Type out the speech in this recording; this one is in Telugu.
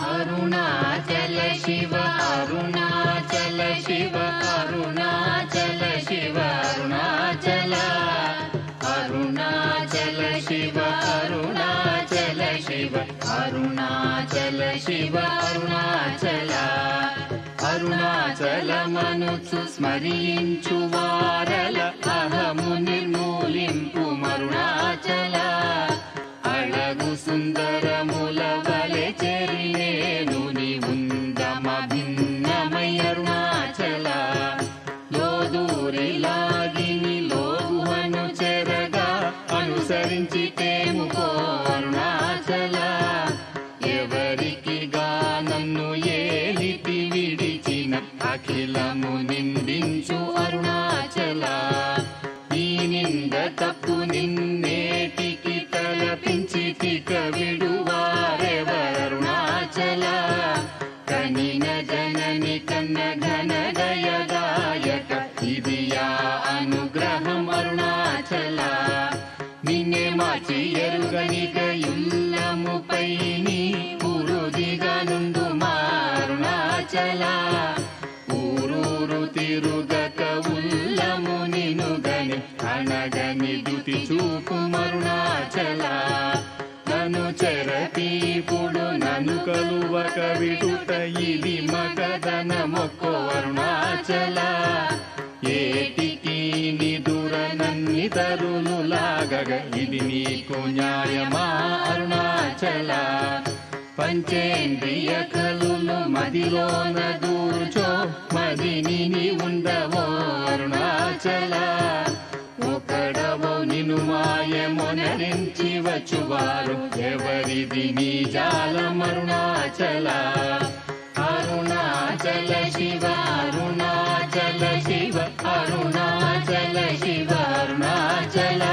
अरुणाचल शिव अरुणाचल शिव अरुणाचल शिव अरुणाचल अरुणाचल शिव अरुणाचल शिव अरुणाचल शिव अरुणाचल అరుణాచలమనుచు స్మరించు వారల అహము నిర్మూలింపు మరుణాచల అళగు సుందరముల వలె చెరినేను నీ ఉందమ భిన్నమై అరుణాచల లోదూరి లాగిని లోగుహను చెరగా అనుసరించి తేముకో అరుణాచల ఎవరికి నన్ను ఏలితి విడిచిన అఖిలము నిందించు అరుణాచల ఈ నింద తప్పు నిన్నేటికి తలపించి తిక విడువారెవరుణాచల కనిన జనని కన్న ఘన దయదాయక ఇది యా అనుగ్రహం అరుణాచల నిన్నే మార్చి ఎరుగనిక ఇల్లముపై నీ పురుదిగనుండు మారుణాచల ఊరూరు తిరుగక ఉల్లము నినుగని అనగని దుతి చూపు మరుణాచల నన్ను చెరపీపుడు నన్ను కలువక విడుట ఇది మగదన మొక్కో అరుణాచల ఏటికి నిదుర నన్ని తరులు లాగగ ఇది నీకు న్యాయమా అరుణాచల పంచేంద్రియ కలులు మదిలోన దూర్చో మదిని నీ ఉండవో అరుణాచల ఒకడవో నిను మాయమొనరించి వచ్చువారు ఎవరిది నీ జాలం అరుణాచల అరుణాచల శివ అరుణాచల శివ అరుణాచల శివ అరుణాచల